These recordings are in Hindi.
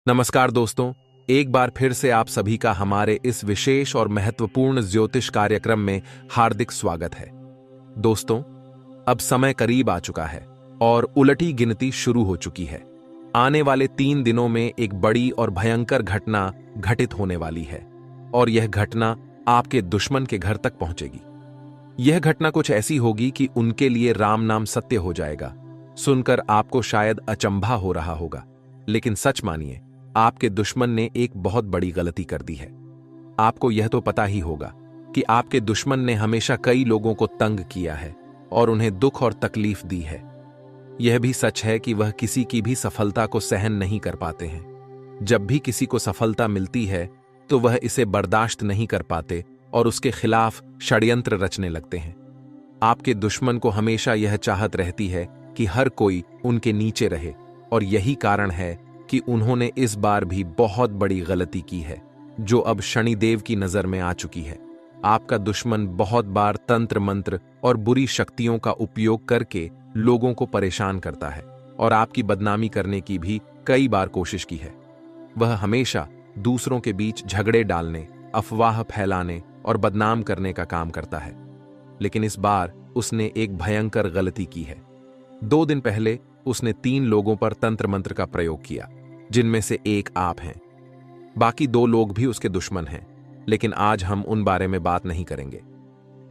नमस्कार दोस्तों, एक बार फिर से आप सभी का हमारे इस विशेष और महत्वपूर्ण ज्योतिष कार्यक्रम में हार्दिक स्वागत है। दोस्तों, अब समय करीब आ चुका है और उलटी गिनती शुरू हो चुकी है। आने वाले 3 दिनों में एक बड़ी और भयंकर घटना घटित होने वाली है और यह घटना आपके दुश्मन के घर तक पहुंचेगी। यह घटना कुछ ऐसी होगी कि उनके लिए राम नाम सत्य हो जाएगा। सुनकर आपको शायद अचंभा हो रहा होगा, लेकिन सच मानिए, आपके दुश्मन ने एक बहुत बड़ी गलती कर दी है। आपको यह तो पता ही होगा कि आपके दुश्मन ने हमेशा कई लोगों को तंग किया है और उन्हें दुख और तकलीफ दी है। यह भी सच है कि वह किसी की भी सफलता को सहन नहीं कर पाते हैं। जब भी किसी को सफलता मिलती है तो वह इसे बर्दाश्त नहीं कर पाते और उसके खिलाफ षड्यंत्र रचने लगते हैं। आपके दुश्मन को हमेशा यह चाहत रहती है कि हर कोई उनके नीचे रहे, और यही कारण है कि उन्होंने इस बार भी बहुत बड़ी गलती की है, जो अब शनिदेव की नजर में आ चुकी है। आपका दुश्मन बहुत बार तंत्र मंत्र और बुरी शक्तियों का उपयोग करके लोगों को परेशान करता है और आपकी बदनामी करने की भी कई बार कोशिश की है। वह हमेशा दूसरों के बीच झगड़े डालने, अफवाह फैलाने और बदनाम करने का काम करता है, लेकिन इस बार उसने एक भयंकर गलती की है। 2 दिन पहले उसने 3 लोगों पर तंत्र मंत्र का प्रयोग किया, जिनमें से एक आप हैं। बाकी 2 लोग भी उसके दुश्मन हैं, लेकिन आज हम उन बारे में बात नहीं करेंगे।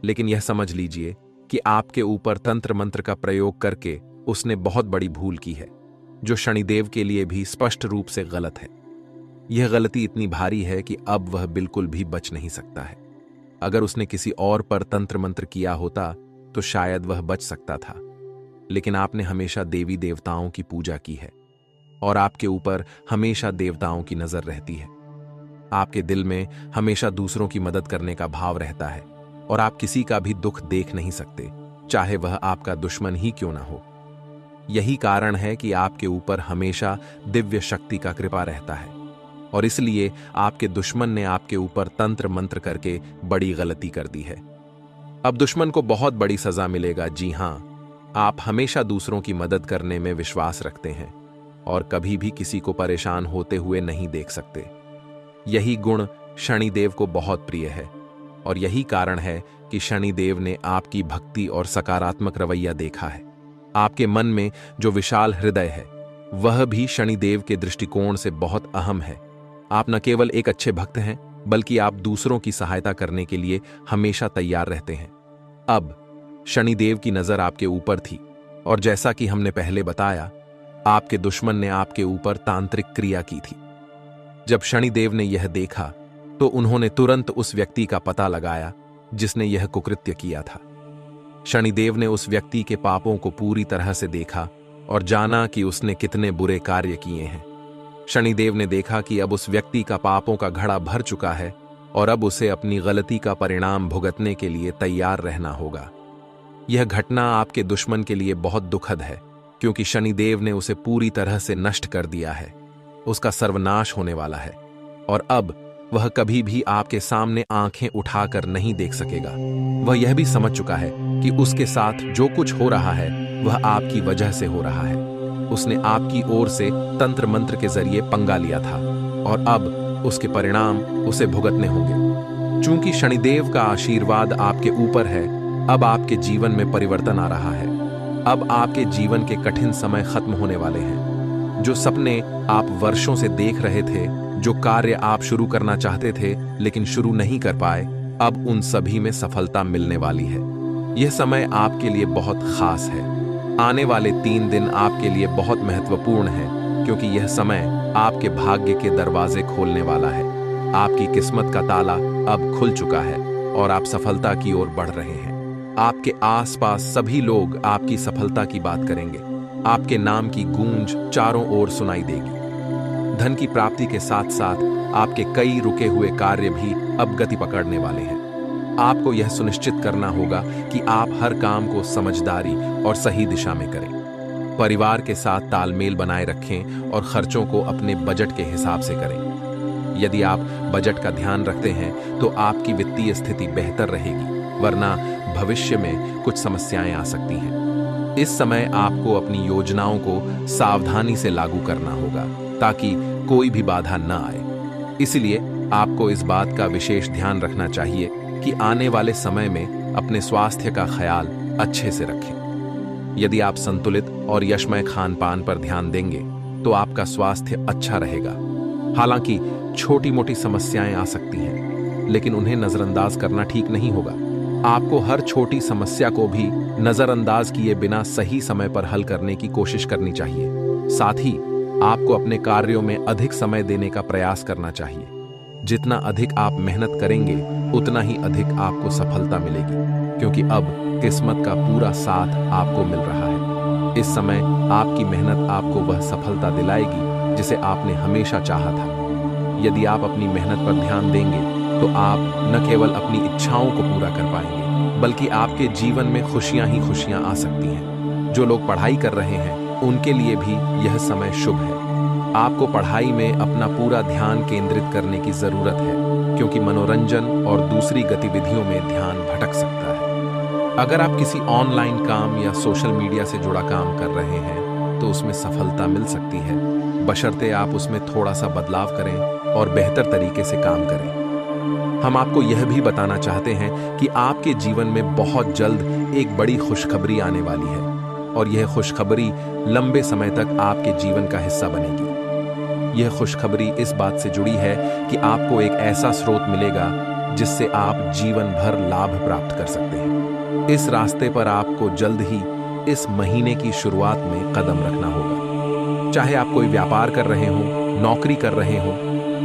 लेकिन यह समझ लीजिए कि आपके ऊपर तंत्र मंत्र का प्रयोग करके उसने बहुत बड़ी भूल की है, जो शनिदेव के लिए भी स्पष्ट रूप से गलत है। यह गलती इतनी भारी है कि अब वह बिल्कुल भी बच नहीं सकता है। अगर उसने किसी और पर तंत्र मंत्र किया होता तो शायद वह बच सकता था, लेकिन आपने हमेशा देवी देवताओं की पूजा की है और आपके ऊपर हमेशा देवताओं की नजर रहती है। आपके दिल में हमेशा दूसरों की मदद करने का भाव रहता है और आप किसी का भी दुख देख नहीं सकते, चाहे वह आपका दुश्मन ही क्यों ना हो। यही कारण है कि आपके ऊपर हमेशा दिव्य शक्ति का कृपा रहता है और इसलिए आपके दुश्मन ने आपके ऊपर तंत्र मंत्र करके बड़ी गलती कर दी है। अब दुश्मन को बहुत बड़ी सजा मिलेगा। जी हां, आप हमेशा दूसरों की मदद करने में विश्वास रखते हैं और कभी भी किसी को परेशान होते हुए नहीं देख सकते। यही गुण शनिदेव को बहुत प्रिय है और यही कारण है कि शनिदेव ने आपकी भक्ति और सकारात्मक रवैया देखा है। आपके मन में जो विशाल हृदय है वह भी शनिदेव के दृष्टिकोण से बहुत अहम है। आप न केवल एक अच्छे भक्त हैं, बल्कि आप दूसरों की सहायता करने के लिए हमेशा तैयार रहते हैं। अब शनिदेव की नजर आपके ऊपर थी और जैसा कि हमने पहले बताया, आपके दुश्मन ने आपके ऊपर तांत्रिक क्रिया की थी। जब शनिदेव ने यह देखा तो उन्होंने तुरंत उस व्यक्ति का पता लगाया जिसने यह कुकृत्य किया था। शनिदेव ने उस व्यक्ति के पापों को पूरी तरह से देखा और जाना कि उसने कितने बुरे कार्य किए हैं। शनिदेव ने देखा कि अब उस व्यक्ति का पापों का घड़ा भर चुका है और अब उसे अपनी गलती का परिणाम भुगतने के लिए तैयार रहना होगा। यह घटना आपके दुश्मन के लिए बहुत दुखद है, क्योंकि शनिदेव ने उसे पूरी तरह से नष्ट कर दिया है। उसका सर्वनाश होने वाला है और अब वह कभी भी आपके सामने आंखें उठाकर नहीं देख सकेगा। वह यह भी समझ चुका है कि उसके साथ जो कुछ हो रहा है वह आपकी वजह से हो रहा है। उसने आपकी ओर से तंत्र मंत्र के जरिए पंगा लिया था और अब उसके परिणाम उसे भुगतने होंगे। चूंकि शनिदेव का आशीर्वाद आपके ऊपर है, अब आपके जीवन में परिवर्तन आ रहा है। अब आपके जीवन के कठिन समय खत्म होने वाले हैं। जो सपने आप वर्षों से देख रहे थे, जो कार्य आप शुरू करना चाहते थे लेकिन शुरू नहीं कर पाए, अब उन सभी में सफलता मिलने वाली है। यह समय आपके लिए बहुत खास है। आने वाले 3 दिन आपके लिए बहुत महत्वपूर्ण है, क्योंकि यह समय आपके भाग्य के दरवाजे खोलने वाला है। आपकी किस्मत का ताला अब खुल चुका है और आप सफलता की ओर बढ़ रहे हैं। आपके आसपास सभी लोग आपकी सफलता की बात करेंगे। आपके नाम की गूंज चारों ओर सुनाई देगी। धन की प्राप्ति के साथ साथ आपके कई रुके हुए कार्य भी अब गति पकड़ने वाले हैं। आपको यह सुनिश्चित करना होगा कि आप हर काम को समझदारी और सही दिशा में करें। परिवार के साथ तालमेल बनाए रखें और खर्चों को अपने बजट के हिसाब से करें। यदि आप बजट का ध्यान रखते हैं तो आपकी वित्तीय स्थिति बेहतर रहेगी, वरना भविष्य में कुछ समस्याएं आ सकती हैं। इस समय आपको अपनी योजनाओं को सावधानी से लागू करना होगा ताकि कोई भी बाधा न आए। इसलिए आपको इस बात का विशेष ध्यान रखना चाहिए कि आने वाले समय में अपने स्वास्थ्य का ख्याल अच्छे से रखें। यदि आप संतुलित और यशमय खान पान पर ध्यान देंगे तो आपका स्वास्थ्य अच्छा रहेगा। हालांकि छोटी मोटी समस्याएं आ सकती हैं, लेकिन उन्हें नजरअंदाज करना ठीक नहीं होगा। आपको हर छोटी समस्या को भी नजरअंदाज किए बिना सही समय पर हल करने की कोशिश करनी चाहिए। साथ ही आपको अपने कार्यों में अधिक समय देने का प्रयास करना चाहिए। जितना अधिक आप मेहनत करेंगे उतना ही अधिक आपको सफलता मिलेगी, क्योंकि अब किस्मत का पूरा साथ आपको मिल रहा है। इस समय आपकी मेहनत आपको वह सफलता दिलाएगी जिसे आपने हमेशा चाहा था। यदि आप अपनी मेहनत पर ध्यान देंगे तो आप न केवल अपनी इच्छाओं को पूरा कर पाएंगे, बल्कि आपके जीवन में खुशियां ही खुशियां आ सकती हैं। जो लोग पढ़ाई कर रहे हैं उनके लिए भी यह समय शुभ है। आपको पढ़ाई में अपना पूरा ध्यान केंद्रित करने की जरूरत है, क्योंकि मनोरंजन और दूसरी गतिविधियों में ध्यान भटक सकता है। अगर आप किसी ऑनलाइन काम या सोशल मीडिया से जुड़ा काम कर रहे हैं तो उसमें सफलता मिल सकती है, बशर्ते आप उसमें थोड़ा सा बदलाव करें और बेहतर तरीके से काम करें। हम आपको यह भी बताना चाहते हैं कि आपके जीवन में बहुत जल्द एक बड़ी खुशखबरी आने वाली है, और यह खुशखबरी लंबे समय तक आपके जीवन का हिस्सा बनेगी। यह खुशखबरी इस बात से जुड़ी है कि आपको एक ऐसा स्रोत मिलेगा जिससे आप जीवन भर लाभ प्राप्त कर सकते हैं। इस रास्ते पर आपको जल्द ही इस महीने की शुरुआत में कदम रखना होगा। चाहे आप कोई व्यापार कर रहे हो, नौकरी कर रहे हो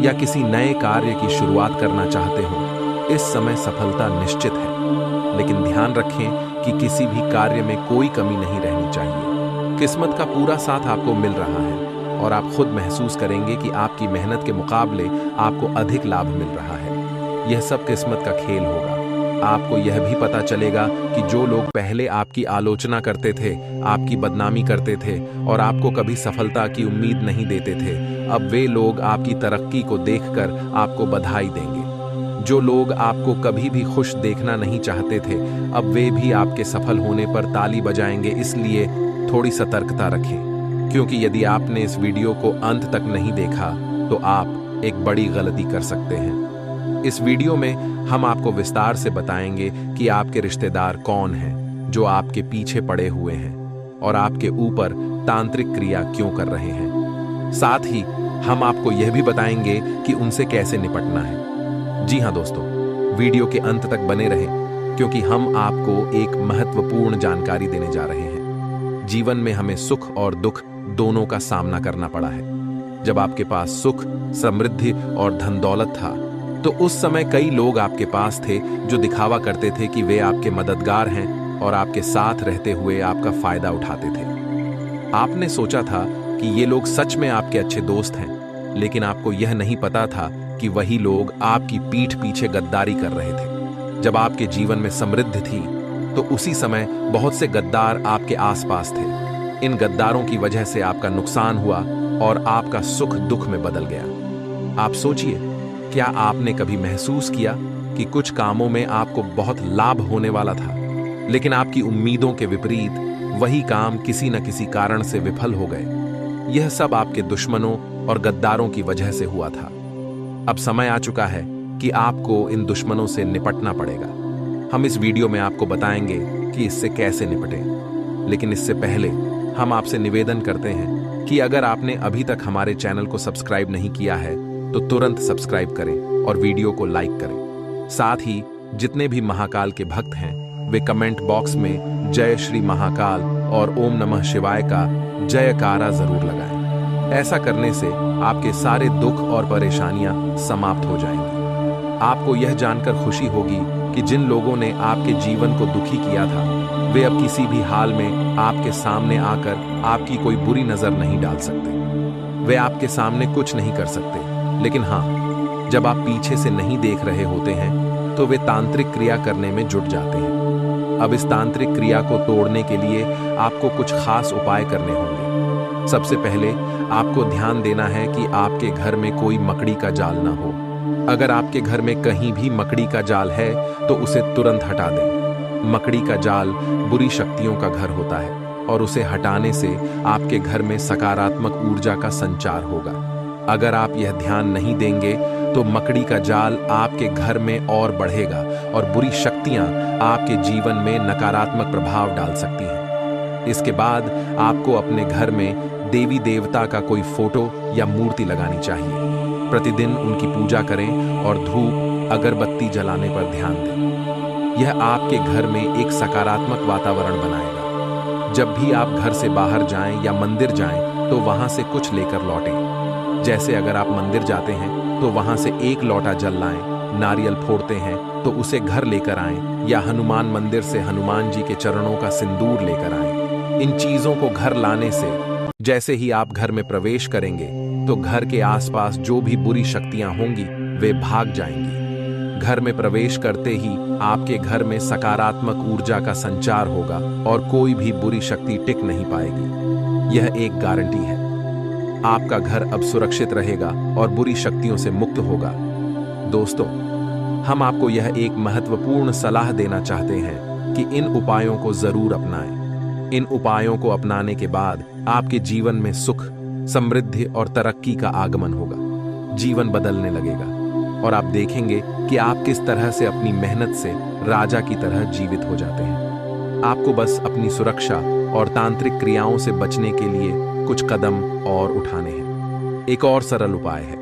या किसी नए कार्य की शुरुआत करना चाहते हो, इस समय सफलता निश्चित है। लेकिन ध्यान रखें कि किसी भी कार्य में कोई कमी नहीं रहनी चाहिए। किस्मत का पूरा साथ आपको मिल रहा है और आप खुद महसूस करेंगे कि आपकी मेहनत के मुकाबले आपको अधिक लाभ मिल रहा है। यह सब किस्मत का खेल होगा। आपको यह भी पता चलेगा कि जो लोग पहले आपकी आलोचना करते थे, आपकी बदनामी करते थे और आपको कभी सफलता की उम्मीद नहीं देते थे, अब वे लोग आपकी तरक्की को देखकर आपको बधाई देंगे। जो लोग आपको कभी भी खुश देखना नहीं चाहते थे, अब वे भी आपके सफल होने पर ताली बजाएंगे। इसलिए थोड़ी सतर्कता रखें, क्योंकि यदि आपने इस वीडियो को अंत तक नहीं देखा तो आप एक बड़ी गलती कर सकते हैं। इस वीडियो में हम आपको विस्तार से बताएंगे कि आपके रिश्तेदार कौन हैं जो आपके पीछे पड़े हुए हैं और आपके ऊपर तांत्रिक क्रिया क्यों कर रहे हैं। साथ ही हम आपको यह भी बताएंगे कि उनसे कैसे निपटना है। जी हाँ दोस्तों, वीडियो के अंत तक बने रहें, क्योंकि हम आपको एक महत्वपूर्ण जानकारी देने जा रहे हैं। जीवन में हमें सुख और दुख दोनों का सामना करना पड़ा है। जब आपके पास सुख, समृद्धि और धन दौलत था तो उस समय कई लोग आपके पास थे जो दिखावा करते थे कि वे आपके मददगार हैं और आपके साथ रहते हुए आपका फायदा उठाते थे। आपने सोचा था कि ये लोग सच में आपके अच्छे दोस्त हैं, लेकिन आपको यह नहीं पता था कि वही लोग आपकी पीठ पीछे गद्दारी कर रहे थे। जब आपके जीवन में समृद्धि थी तो उसी समय बहुत से गद्दार आपके आसपास थे। इन गद्दारों की वजह से आपका नुकसान हुआ और आपका सुख दुख में बदल गया। आप सोचिए, क्या आपने कभी महसूस किया कि कुछ कामों में आपको बहुत लाभ होने वाला था, लेकिन आपकी उम्मीदों के विपरीत वही काम किसी न किसी कारण से विफल हो गए? यह सब आपके दुश्मनों और गद्दारों की वजह से हुआ था। अब समय आ चुका है कि आपको इन दुश्मनों से निपटना पड़ेगा। हम इस वीडियो में आपको बताएंगे कि इससे कैसे निपटें। लेकिन इससे पहले हम आपसे निवेदन करते हैं कि अगर आपने अभी तक हमारे चैनल को सब्सक्राइब नहीं किया है तो तुरंत सब्सक्राइब करें और वीडियो को लाइक करें। साथ ही जितने भी महाकाल के भक्त हैं वे कमेंट बॉक्स में जय श्री महाकाल और ओम नमः शिवाय का जयकारा जरूर लगाएं। ऐसा करने से आपके सारे दुख और परेशानियां समाप्त हो जाएंगी। आपको यह जानकर खुशी होगी कि जिन लोगों ने आपके जीवन को दुखी किया था वे अब किसी भी हाल में आपके सामने आकर आपकी कोई बुरी नजर नहीं डाल सकते। वे आपके सामने कुछ नहीं कर सकते, लेकिन हाँ, जब आप पीछे से नहीं देख रहे होते हैं तो वे तांत्रिक क्रिया करने में जुट जाते हैं। अब इस तांत्रिक क्रिया को तोड़ने के लिए आपको कुछ खास उपाय करने होंगे। सबसे पहले आपको ध्यान देना है कि आपके घर में कोई मकड़ी का जाल ना हो। अगर आपके घर में कहीं भी मकड़ी का जाल है तो उसे तुरंत हटा दें। मकड़ी का जाल बुरी शक्तियों का घर होता है और उसे हटाने से आपके घर में सकारात्मक ऊर्जा का संचार होगा। अगर आप यह ध्यान नहीं देंगे तो मकड़ी का जाल आपके घर में और बढ़ेगा और बुरी शक्तियां आपके जीवन में नकारात्मक प्रभाव डाल सकती हैं। इसके बाद आपको अपने घर में देवी देवता का कोई फोटो या मूर्ति लगानी चाहिए। प्रतिदिन उनकी पूजा करें और धूप अगरबत्ती जलाने पर ध्यान दें। यह आपके घर में एक सकारात्मक वातावरण बनाएगा। जब भी आप घर से बाहर जाएं या मंदिर जाएं तो वहां से कुछ लेकर लौटें। जैसे अगर आप मंदिर जाते हैं तो वहां से एक लोटा जल लाएं, नारियल फोड़ते हैं तो उसे घर लेकर आएं, या हनुमान मंदिर से हनुमान जी के चरणों का सिंदूर लेकर आएं। इन चीजों को घर लाने से जैसे ही आप घर में प्रवेश करेंगे तो घर के आसपास जो भी बुरी शक्तियां होंगी वे भाग जाएंगी। घर में प्रवेश करते ही आपके घर में सकारात्मक ऊर्जा का संचार होगा और कोई भी बुरी शक्ति टिक नहीं पाएगी। यह एक गारंटी है। आपका घर अब सुरक्षित रहेगा और बुरी शक्तियों से मुक्त होगा। दोस्तों, हम आपको यह एक महत्वपूर्ण सलाह देना चाहते हैं कि इन उपायों को जरूर अपनाएं। इन उपायों को अपनाने के बाद आपके जीवन में सुख, समृद्धि और तरक्की का आगमन होगा। जीवन बदलने लगेगा और आप देखेंगे कि आप किस तरह से अपनी मेहनत से राजा की तरह जीवित हो जाते हैं। आपको बस अपनी सुरक्षा और तांत्रिक क्रियाओं से बचने के लिए कुछ कदम और उठाने हैं। एक और सरल उपाय है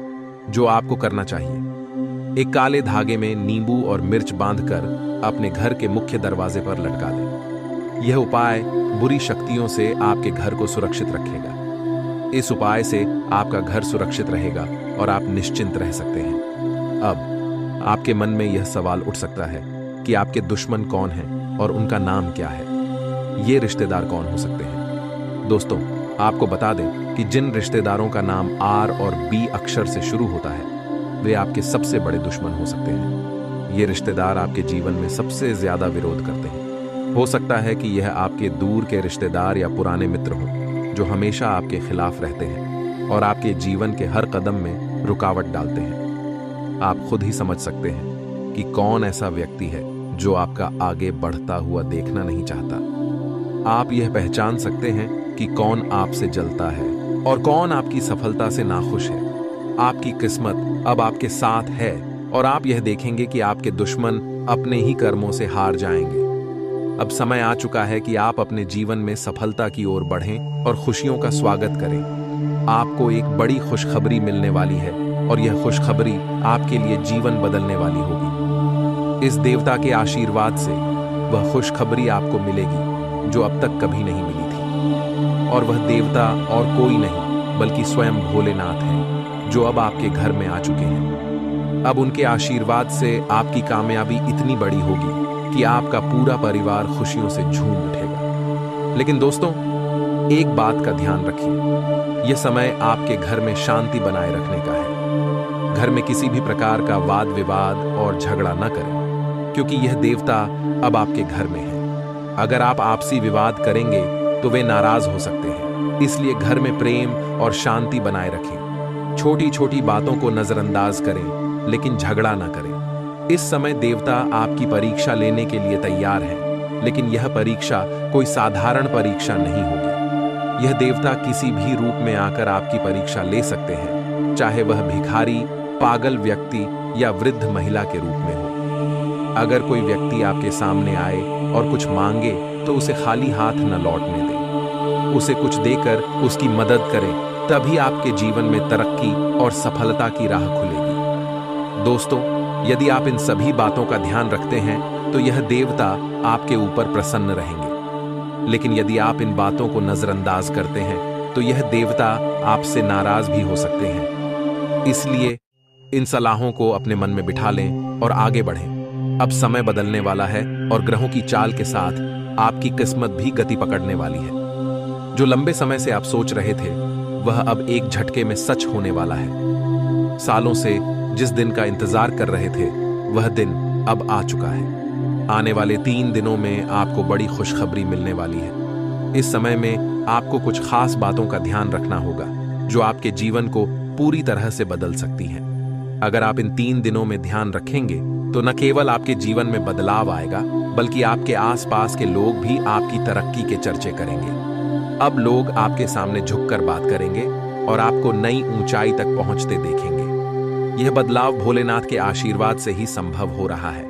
जो आपको करना चाहिए। एक काले धागे में नींबू और मिर्च बांधकर अपने घर के मुख्य दरवाजे पर लटका दें। यह उपाय बुरी शक्तियों से आपके घर को सुरक्षित रखेगा। इस उपाय से आपका घर सुरक्षित रहेगा और आप निश्चिंत रह सकते हैं। अब आपके मन में यह सवाल उठ सकता है कि आपके दुश्मन कौन हैं और उनका नाम क्या है। ये रिश्तेदार कौन हो सकते हैं? दोस्तों, आपको बता दें कि जिन रिश्तेदारों का नाम आर और बी अक्षर से शुरू होता है वे आपके सबसे बड़े दुश्मन हो सकते हैं। ये रिश्तेदार आपके जीवन में सबसे ज्यादा विरोध करते हैं। हो सकता है कि यह आपके दूर के रिश्तेदार या पुराने मित्र हों जो हमेशा आपके खिलाफ रहते हैं और आपके जीवन के हर कदम में रुकावट डालते हैं। आप खुद ही समझ सकते हैं कि कौन ऐसा व्यक्ति है जो आपका आगे बढ़ता हुआ देखना नहीं चाहता। आप यह पहचान सकते हैं कि कौन आपसे जलता है और कौन आपकी सफलता से नाखुश है। आपकी किस्मत अब आपके साथ है और आप यह देखेंगे कि आपके दुश्मन अपने ही कर्मों से हार जाएंगे। अब समय आ चुका है कि आप अपने जीवन में सफलता की ओर बढ़ें और खुशियों का स्वागत करें। आपको एक बड़ी खुशखबरी मिलने वाली है और यह खुशखबरी आपके लिए जीवन बदलने वाली होगी। इस देवता के आशीर्वाद से वह खुशखबरी आपको मिलेगी जो अब तक कभी नहीं मिली थी। और वह देवता और कोई नहीं बल्कि स्वयं भोलेनाथ हैं जो अब आपके घर में आ चुके हैं। अब उनके आशीर्वाद से आपकी कामयाबी इतनी बड़ी होगी कि आपका पूरा परिवार खुशियों से झूम उठेगा। लेकिन दोस्तों, एक बात का ध्यान रखिए, यह समय आपके घर में शांति बनाए रखने का है। घर में किसी भी प्रकार का वाद विवाद और झगड़ा न करें, क्योंकि यह देवता अब आपके घर में है। अगर आप आपसी विवाद करेंगे तो वे नाराज हो सकते हैं। इसलिए घर में प्रेम और शांति बनाए रखें। छोटी छोटी बातों को नजरअंदाज करें, लेकिन झगड़ा ना करें। इस समय देवता आपकी परीक्षा लेने के लिए तैयार हैं, लेकिन यह परीक्षा कोई साधारण परीक्षा नहीं होगी। यह देवता किसी भी रूप में आकर आपकी परीक्षा ले सकते हैं, चाहे वह भिखारी, पागल व्यक्ति या वृद्ध महिला के रूप में हो। अगर कोई व्यक्ति आपके सामने आए और कुछ मांगे तो उसे खाली हाथ न लौटने दें। उसे कुछ देकर उसकी मदद करें, तभी आपके जीवन में तरक्की और सफलता की राह खुलेगी। दोस्तों, यदि आप इन सभी बातों का ध्यान रखते हैं तो यह देवता आपके ऊपर प्रसन्न रहेंगे। लेकिन यदि आप इन बातों को नजरअंदाज करते हैं तो यह देवता आपसे नाराज भी हो सकते हैं। इसलिए इन सलाहों को अपने मन में बिठा लें और आगे बढ़ें। अब समय बदलने वाला है और ग्रहों की चाल के साथ आपकी किस्मत भी गति पकड़ने वाली है। जो लंबे समय से आप सोच रहे थे वह अब एक झटके में सच होने वाला है। सालों से जिस दिन का इंतजार कर रहे थे वह दिन अब आ चुका है। आने वाले 3 दिनों में आपको बड़ी खुशखबरी मिलने वाली है। इस समय में आपको कुछ खास बातों का ध्यान रखना होगा जो आपके जीवन को पूरी तरह से बदल सकती हैं। अगर आप इन 3 दिनों में ध्यान रखेंगे तो न केवल आपके जीवन में बदलाव आएगा, बल्कि आपके आसपास के लोग भी आपकी तरक्की के चर्चे करेंगे। अब लोग आपके सामने झुककर बात करेंगे और आपको नई ऊंचाई तक पहुंचते देखेंगे। यह बदलाव भोलेनाथ के आशीर्वाद से ही संभव हो रहा है।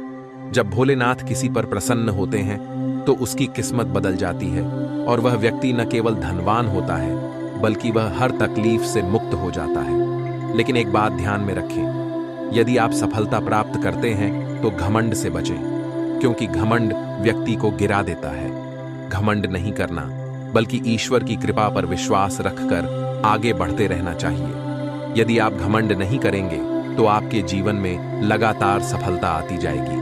जब भोलेनाथ किसी पर प्रसन्न होते हैं तो उसकी किस्मत बदल जाती है और वह व्यक्ति न केवल धनवान होता है बल्कि वह हर तकलीफ से मुक्त हो जाता है। लेकिन एक बात ध्यान में रखें, यदि आप सफलता प्राप्त करते हैं तो घमंड से बचें, क्योंकि घमंड व्यक्ति को गिरा देता है। घमंड नहीं करना बल्कि ईश्वर की कृपा पर विश्वास रखकर आगे बढ़ते रहना चाहिए। यदि आप घमंड नहीं करेंगे तो आपके जीवन में लगातार सफलता आती जाएगी।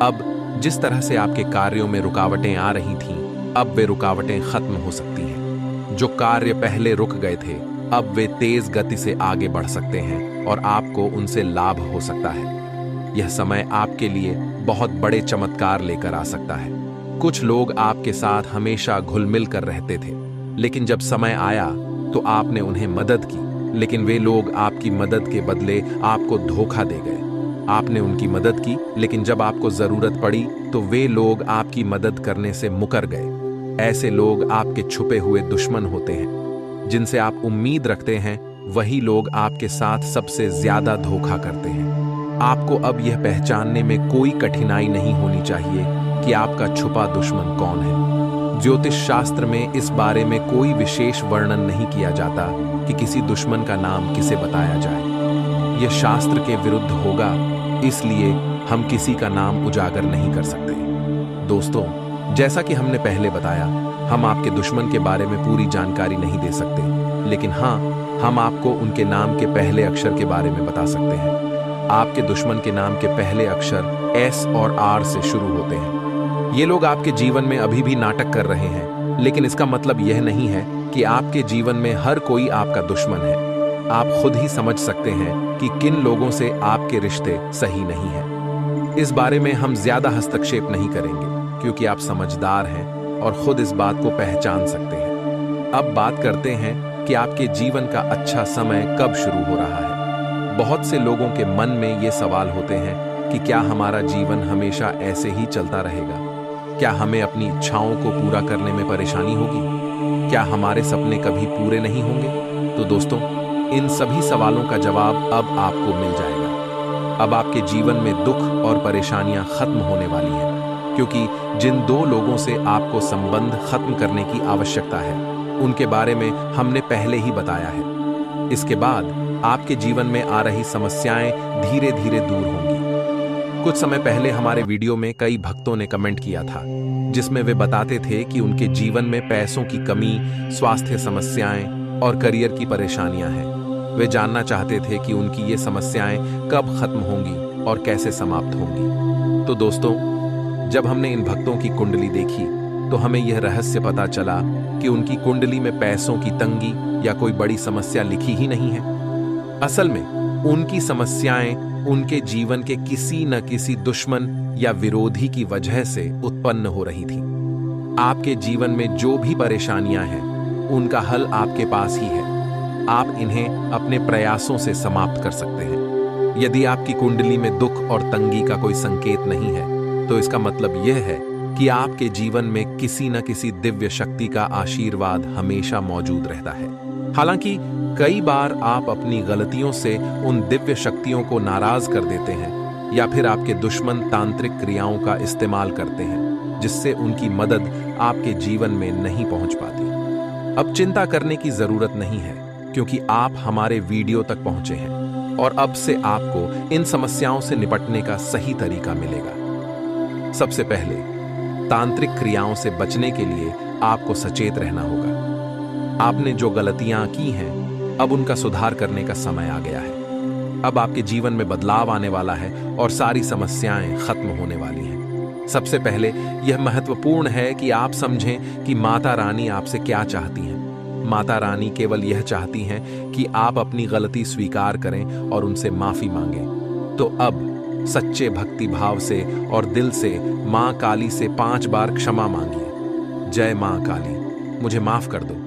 अब जिस तरह से आपके कार्यों में रुकावटें आ रही थीं, अब वे रुकावटें खत्म हो सकती हैं। जो कार्य पहले रुक गए थे, अब वे तेज गति से आगे बढ़ सकते हैं और आपको उनसे लाभ हो सकता है। यह समय आपके लिए बहुत बड़े चमत्कार लेकर आ सकता है। कुछ लोग आपके साथ हमेशा घुल-मिल कर रहते थे, लेकिन जब समय आया तो आपने उन्हें मदद की, लेकिन वे लोग आपकी मदद के बदले आपको धोखा दे गए। आपने उनकी मदद की, लेकिन जब आपको जरूरत पड़ी तो वे लोग आपकी मदद करने से मुकर गए। ऐसे लोग आपके छुपे हुए दुश्मन होते हैं। जिनसे आप उम्मीद रखते हैं वही लोग आपके साथ सबसे ज्यादा धोखा करते हैं। आपको अब यह पहचानने में कोई कठिनाई नहीं होनी चाहिए कि आपका छुपा दुश्मन कौन है। ज्योतिष शास्त्र में इस बारे में कोई विशेष वर्णन नहीं किया जाता कि किसी दुश्मन का नाम किसे बताया जाए। यह शास्त्र के विरुद्ध होगा, इसलिए हम किसी का नाम उजागर नहीं कर सकते। दोस्तों, जैसा कि हमने पहले बताया, हम आपके दुश्मन के बारे में पूरी जानकारी नहीं दे सकते, लेकिन हाँ, हम आपको उनके नाम के पहले अक्षर के बारे में बता सकते हैं। आपके दुश्मन के नाम के पहले अक्षर एस और आर से शुरू होते हैं। ये लोग आपके जीवन में अभी भी नाटक कर रहे हैं, लेकिन इसका मतलब यह नहीं है कि आपके जीवन में हर कोई आपका दुश्मन है। आप खुद ही समझ सकते हैं कि किन लोगों से आपके रिश्ते सही नहीं हैं। इस बारे में हम ज्यादा हस्तक्षेप नहीं करेंगे, क्योंकि आप समझदार हैं और खुद इस बात को पहचान सकते हैं। अब बात करते हैं कि आपके जीवन का अच्छा समय कब शुरू हो रहा है। बहुत से लोगों के मन में ये सवाल होते हैं कि क्या हमारा जीवन हमेशा ऐसे ही चलता रहेगा? क्या हमें अपनी इच्छाओं को पूरा करने में परेशानी होगी? क्या हमारे सपने कभी पूरे नहीं होंगे? तो दोस्तों, इन सभी सवालों का जवाब अब आपको मिल जाएगा। अब आपके जीवन में दुख और परेशानियां खत्म होने वाली हैं, क्योंकि जिन दो लोगों से आपको संबंध खत्म करने की आवश्यकता है, उनके बारे में हमने पहले ही बताया है। इसके बाद आपके जीवन में आ रही समस्याएं धीरे धीरे दूर होंगी। कुछ समय पहले हमारे वीडियो में कई भक्तों ने कमेंट किया था, जिसमें वे बताते थे कि उनके जीवन में पैसों की कमी, स्वास्थ्य समस्याएं और करियर की परेशानियां हैं। वे जानना चाहते थे कि उनकी ये समस्याएं कब खत्म होंगी और कैसे समाप्त होंगी। तो दोस्तों, जब हमने इन भक्तों की कुंडली देखी तो हमें यह रहस्य पता चला कि उनकी कुंडली में पैसों की तंगी या कोई बड़ी समस्या लिखी ही नहीं है। असल में उनकी समस्याएं उनके जीवन के किसी न किसी दुश्मन या विरोधी की वजह से उत्पन्न हो रही थी। आपके जीवन में जो भी परेशानियां हैं, उनका हल आपके पास ही है। आप इन्हें अपने प्रयासों से समाप्त कर सकते हैं। यदि आपकी कुंडली में दुख और तंगी का कोई संकेत नहीं है, तो इसका मतलब यह है कि आपके जीवन में किसी न किसी दिव्य शक्ति का आशीर्वाद हमेशा मौजूद रहता है। हालांकि कई बार आप अपनी गलतियों से उन दिव्य शक्तियों को नाराज कर देते हैं, या फिर आपके दुश्मन तांत्रिक क्रियाओं का इस्तेमाल करते हैं, जिससे उनकी मदद आपके जीवन में नहीं पहुंच पाती। अब चिंता करने की जरूरत नहीं है, क्योंकि आप हमारे वीडियो तक पहुंचे हैं और अब से आपको इन समस्याओं से निपटने का सही तरीका मिलेगा। सबसे पहले, तांत्रिक क्रियाओं से बचने के लिए आपको सचेत रहना होगा। आपने जो गलतियां की हैं, अब उनका सुधार करने का समय आ गया है। अब आपके जीवन में बदलाव आने वाला है और सारी समस्याएं खत्म होने वाली हैं। सबसे पहले यह महत्वपूर्ण है कि आप समझें कि माता रानी आपसे क्या चाहती हैं। माता रानी केवल यह चाहती हैं कि आप अपनी गलती स्वीकार करें और उनसे माफी मांगें। तो अब सच्चे भक्ति भाव से और दिल से मां काली से 5 बार क्षमा मांगिए। जय मां काली, मुझे माफ कर दो।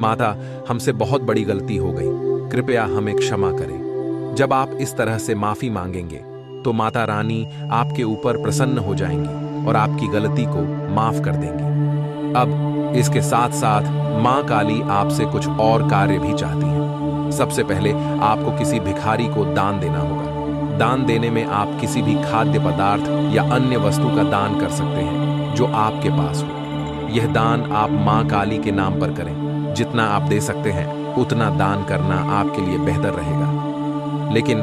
माता, हमसे बहुत बड़ी गलती हो गई, कृपया हमें क्षमा करें। जब आप इस तरह से माफी मांगेंगे तो माता रानी आपके ऊपर प्रसन्न हो जाएंगी और आपकी गलती को माफ कर देंगी। अब इसके साथ साथ मां काली आपसे कुछ और कार्य भी चाहती हैं। सबसे पहले आपको किसी भिखारी को दान देना होगा। दान देने में आप किसी भी खाद्य पदार्थ या अन्य वस्तु का दान कर सकते हैं जो आपके पास हो। यह दान आप मां काली के नाम पर करें। जितना आप दे सकते हैं उतना दान करना आपके लिए बेहतर रहेगा। लेकिन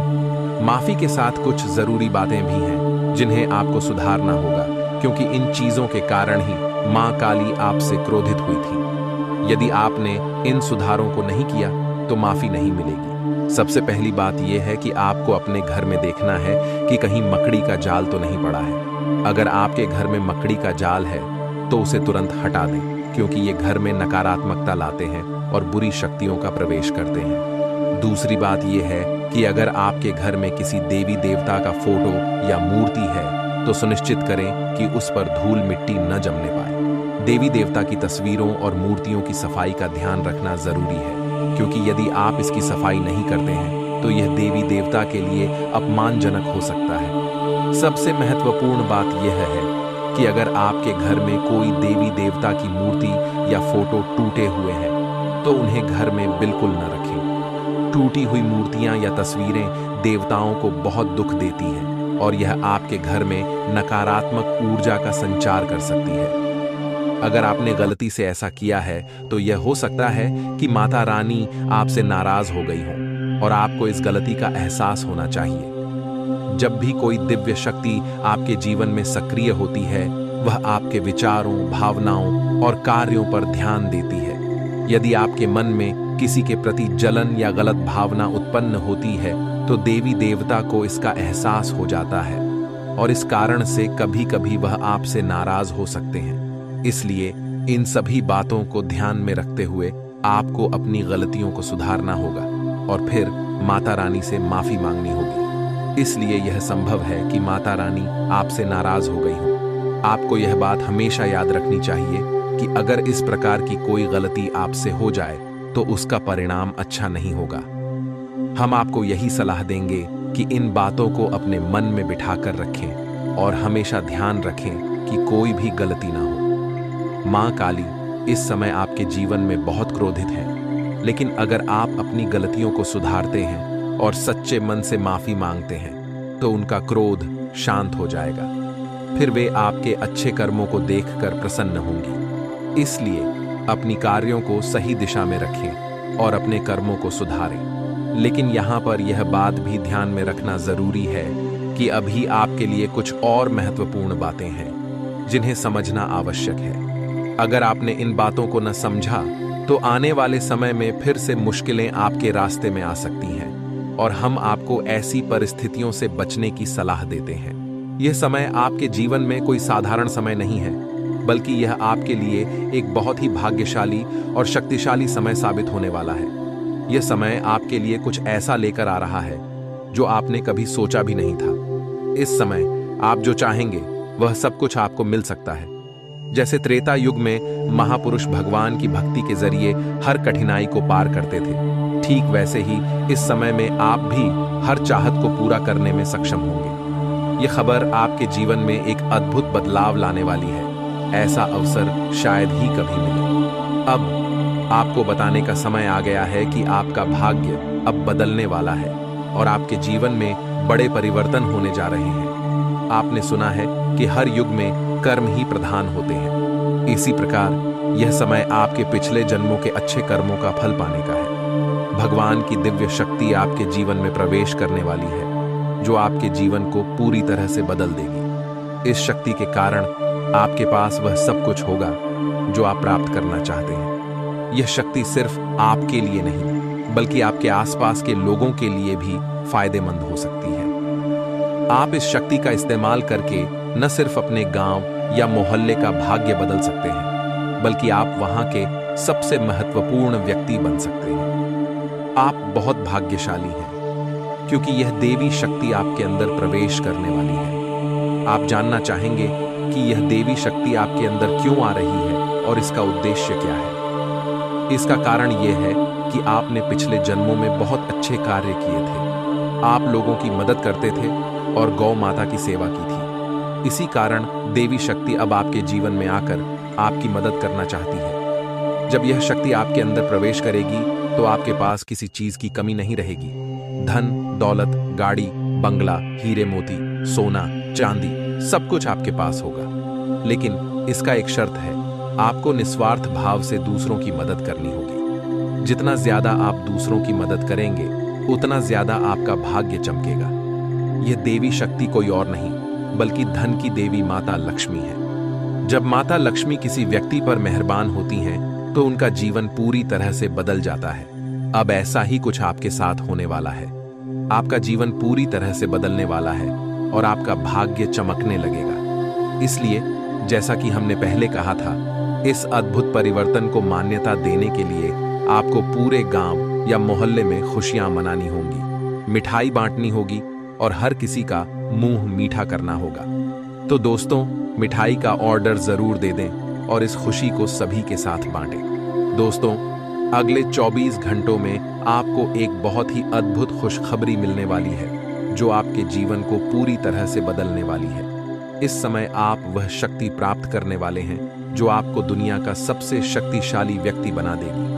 माफी के साथ कुछ जरूरी बातें भी हैं जिन्हें आपको सुधारना होगा, क्योंकि इन चीजों के कारण ही मां काली आपसे क्रोधित हुई थी। यदि आपने इन सुधारों को नहीं किया तो माफी नहीं मिलेगी। सबसे पहली बात यह है कि आपको अपने घर में देखना है कि कहीं मकड़ी का जाल तो नहीं पड़ा है। अगर आपके घर में मकड़ी का जाल है तो उसे तुरंत हटा दें, क्योंकि ये घर में नकारात्मकता लाते हैं और बुरी शक्तियों का प्रवेश करते हैं। दूसरी बात यह है कि अगर आपके घर में किसी देवी देवता का फोटो या मूर्ति है तो सुनिश्चित करें कि उस पर धूल मिट्टी न जमने पाए। देवी देवता की तस्वीरों और मूर्तियों की सफाई का ध्यान रखना जरूरी है, क्योंकि यदि आप इसकी सफाई नहीं करते हैं तो यह देवी देवता के लिए अपमानजनक हो सकता है। सबसे महत्वपूर्ण बात यह है कि अगर आपके घर में कोई देवी देवता की मूर्ति या फोटो टूटे हुए हैं तो उन्हें घर में बिल्कुल न रखें। टूटी हुई मूर्तियां या तस्वीरें देवताओं को बहुत दुख देती हैं और यह आपके घर में नकारात्मक ऊर्जा का संचार कर सकती है। अगर आपने गलती से ऐसा किया है तो यह हो सकता है कि माता रानी आपसे नाराज हो गई हो और आपको इस गलती का एहसास होना चाहिए। जब भी कोई दिव्य शक्ति आपके जीवन में सक्रिय होती है, वह आपके विचारों, भावनाओं और कार्यों पर ध्यान देती है। यदि आपके मन में किसी के प्रति जलन या गलत भावना उत्पन्न होती है तो देवी देवता को इसका एहसास हो जाता है और इस कारण से कभी-कभी वह आपसे नाराज हो सकते हैं। इसलिए इन सभी बातों को ध्यान में रखते हुए आपको अपनी गलतियों को सुधारना होगा और फिर माता रानी से माफी मांगनी होगी। इसलिए यह संभव है कि माता रानी आपसे नाराज हो गई हो। आपको यह बात हमेशा याद रखनी चाहिए कि अगर इस प्रकार की कोई गलती आपसे हो जाए तो उसका परिणाम अच्छा नहीं होगा। हम आपको यही सलाह देंगे कि इन बातों को अपने मन में बिठाकर रखें और हमेशा ध्यान रखें कि कोई भी गलती ना हो। मां काली इस समय आपके जीवन में बहुत क्रोधित है, लेकिन अगर आप अपनी गलतियों को सुधारते हैं और सच्चे मन से माफी मांगते हैं तो उनका क्रोध शांत हो जाएगा। फिर वे आपके अच्छे कर्मों को देखकर प्रसन्न होंगी। इसलिए अपनी कार्यों को सही दिशा में रखें और अपने कर्मों को सुधारें। लेकिन यहाँ पर यह बात भी ध्यान में रखना जरूरी है कि अभी आपके लिए कुछ और महत्वपूर्ण बातें हैं जिन्हें समझना आवश्यक है। अगर आपने इन बातों को न समझा तो आने वाले समय में फिर से मुश्किलें आपके रास्ते में आ सकती हैं और हम आपको ऐसी परिस्थितियों से बचने की सलाह देते हैं। यह समय आपके जीवन में कोई साधारण समय नहीं है, बल्कि यह आपके लिए एक बहुत ही भाग्यशाली और शक्तिशाली समय साबित होने वाला है। यह समय आपके लिए कुछ ऐसा लेकर आ रहा है जो आपने कभी सोचा भी नहीं था। इस समय आप जो चाहेंगे वह सब कुछ आपको मिल सकता है। जैसे त्रेता युग में महापुरुष भगवान की भक्ति के जरिए हर कठिनाई को पार करते थे, ठीक वैसे ही इस समय में आप भी हर चाहत को पूरा करने में सक्षम होंगे। यह खबर आपके जीवन में एक अद्भुत बदलाव लाने वाली है। ऐसा अवसर शायद ही कभी मिले। अब आपको बताने का समय आ गया है कि आपका भाग्य अब बदलने वाला है और आपके जीवन में बड़े परिवर्तन होने जा रहे हैं। आपने सुना है कि हर युग में कर्म ही प्रधान होते हैं। इसी प्रकार यह समय आपके पिछले जन्मों के अच्छे कर्मों का फल पाने का है। भगवान की दिव्य शक्ति आपके जीवन में प्रवेश करने वाली है, जो आपके जीवन को पूरी तरह से बदल देगी। इस शक्ति के कारण आपके पास वह सब कुछ होगा जो आप प्राप्त करना चाहते हैं। यह शक्ति सिर्फ आपके लिए नहीं, बल्कि आपके आसपास के लोगों के लिए भी फायदेमंद हो सकती है। आप इस शक्ति का इस्तेमाल करके न सिर्फ अपने गांव या मोहल्ले का भाग्य बदल सकते हैं, बल्कि आप वहां के सबसे महत्वपूर्ण व्यक्ति बन सकते हैं। आप बहुत भाग्यशाली हैं, क्योंकि यह देवी शक्ति आपके अंदर प्रवेश करने वाली है। आप जानना चाहेंगे कि यह देवी शक्ति आपके अंदर क्यों आ रही है और इसका उद्देश्य क्या है। इसका कारण यह है कि आपने पिछले जन्मों में बहुत अच्छे कार्य किए थे। आप लोगों की मदद करते थे और गौ माता की सेवा की थी। इसी कारण देवी शक्ति अब आपके जीवन में आकर आपकी मदद करना चाहती है। जब यह शक्ति आपके अंदर प्रवेश करेगी तो आपके पास किसी चीज की कमी नहीं रहेगी। धन, दौलत, गाड़ी, बंगला, हीरे मोती, सोना, चांदी, सब कुछ आपके पास होगा। लेकिन इसका एक शर्त है, आपको निस्वार्थ भाव से दूसरों की मदद करनी होगी। जितना ज्यादा आप दूसरों की मदद करेंगे, उतना ज्यादा आपका भाग्य चमकेगा। यह देवी शक्ति कोई और नहीं, बल्कि धन की देवी माता लक्ष्मी है। जब माता लक्ष्मी किसी व्यक्ति पर मेहरबान होती हैं, तो उनका जीवन पूरी तरह से बदल जाता है। अब ऐसा ही कुछ आपके साथ होने वाला है। आपका जीवन पूरी तरह से बदलने वाला है और आपका भाग्य चमकने लगेगा। इसलिए, जैसा कि हमने पहले कहा था, इस अद्भुत परिवर्तन को मान्यता देने के लिए आपको पूरे गांव या मोहल्ले में खुशियां मनानी होंगी, मिठाई बांटनी होगी और हर किसी का मुंह मीठा करना होगा। तो दोस्तों, मिठाई का ऑर्डर जरूर दे दें और इस खुशी को सभी के साथ बांटें। दोस्तों, अगले 24 घंटों में आपको एक बहुत ही अद्भुत खुशखबरी मिलने वाली है, जो आपके जीवन को पूरी तरह से बदलने वाली है। इस समय आप वह शक्ति प्राप्त करने वाले हैं जो आपको दुनिया का सबसे शक्तिशाली व्यक्ति बना देगी।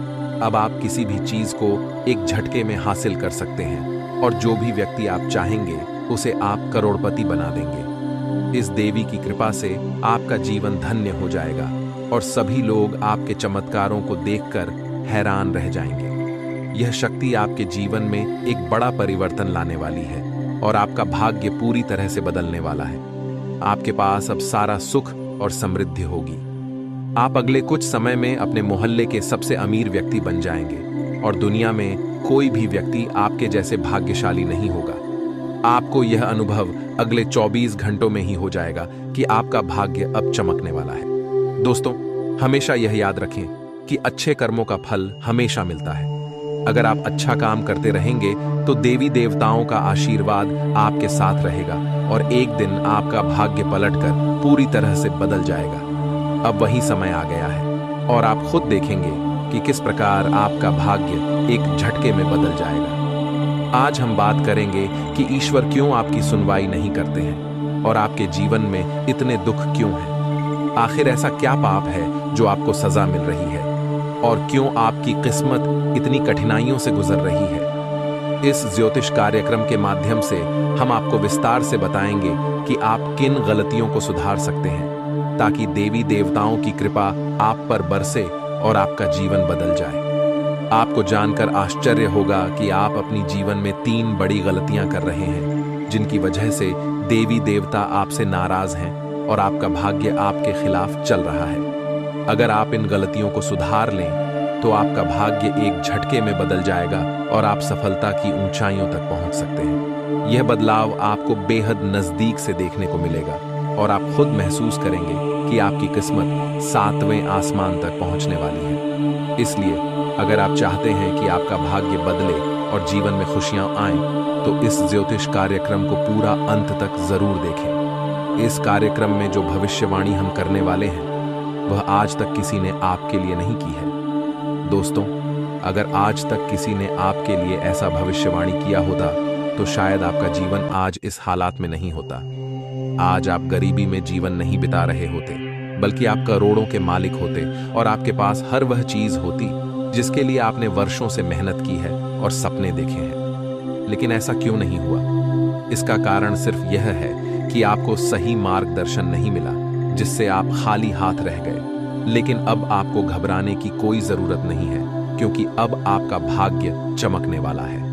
अब आप किसी भी चीज को एक झटके में हासिल कर सकते हैं और जो भी व्यक्ति आप चाहेंगे उसे आप करोड़पति बना देंगे। इस देवी की कृपा से आपका जीवन धन्य हो जाएगा और सभी लोग आपके चमत्कारों को देखकर हैरान रह जाएंगे। यह शक्ति आपके जीवन में एक बड़ा परिवर्तन लाने वाली है और आपका भाग्य पूरी तरह से बदलने वाला है। आपके पास अब सारा सुख और समृद्धि होगी। आप अगले कुछ समय में अपने मोहल्ले के सबसे अमीर व्यक्ति बन जाएंगे और दुनिया में कोई भी व्यक्ति आपके जैसे भाग्यशाली नहीं होगा। आपको यह अनुभव अगले 24 घंटों में ही हो जाएगा कि आपका भाग्य अब चमकने वाला है। दोस्तों, हमेशा यह याद रखें कि अच्छे कर्मों का फल हमेशा मिलता है। अगर आप अच्छा काम करते रहेंगे तो देवी देवताओं का आशीर्वाद आपके साथ रहेगा और एक दिन आपका भाग्य पलटकर पूरी तरह से बदल जाएगा। अब वही समय आ गया है और आप खुद देखेंगे कि किस प्रकार आपका भाग्य एक झटके में बदल जाएगा। आज हम बात करेंगे कि ईश्वर क्यों आपकी सुनवाई नहीं करते हैं और आपके जीवन में इतने दुख क्यों हैं। आखिर ऐसा क्या पाप है जो आपको सजा मिल रही है और क्यों आपकी किस्मत इतनी कठिनाइयों से गुजर रही है। इस ज्योतिष कार्यक्रम के माध्यम से हम आपको विस्तार से बताएंगे कि आप किन गलतियों को सुधार सकते हैं ताकि देवी देवताओं की कृपा आप पर बरसे और आपका जीवन बदल जाए। आपको जानकर आश्चर्य होगा कि आप अपनी जीवन में 3 बड़ी गलतियां कर रहे हैं जिनकी वजह से देवी देवता आपसे नाराज हैं और आपका भाग्य आपके खिलाफ चल रहा है। अगर आप इन गलतियों को सुधार लें तो आपका भाग्य एक झटके में बदल जाएगा और आप सफलता की ऊंचाइयों तक पहुंच सकते हैं। यह बदलाव आपको बेहद नजदीक से देखने को मिलेगा और आप खुद महसूस करेंगे कि आपकी किस्मत 7वें आसमान तक पहुंचने वाली है। इसलिए अगर आप चाहते हैं कि आपका भाग्य बदले और जीवन में खुशियां आएं, तो इस ज्योतिष कार्यक्रम को पूरा अंत तक जरूर देखें। इस कार्यक्रम में जो भविष्यवाणी हम करने वाले हैं वह आज तक किसी ने आपके लिए नहीं की है। दोस्तों, अगर आज तक किसी ने आपके लिए ऐसा भविष्यवाणी किया होता तो शायद आपका जीवन आज इस हालात में नहीं होता। आज आप गरीबी में जीवन नहीं बिता रहे होते, बल्कि आप करोड़ों के मालिक होते और आपके पास हर वह चीज होती जिसके लिए आपने वर्षों से मेहनत की है और सपने देखे हैं। लेकिन ऐसा क्यों नहीं हुआ? इसका कारण सिर्फ यह है कि आपको सही मार्गदर्शन नहीं मिला, जिससे आप खाली हाथ रह गए। लेकिन अब आपको घबराने की कोई जरूरत नहीं है, क्योंकि अब आपका भाग्य चमकने वाला है।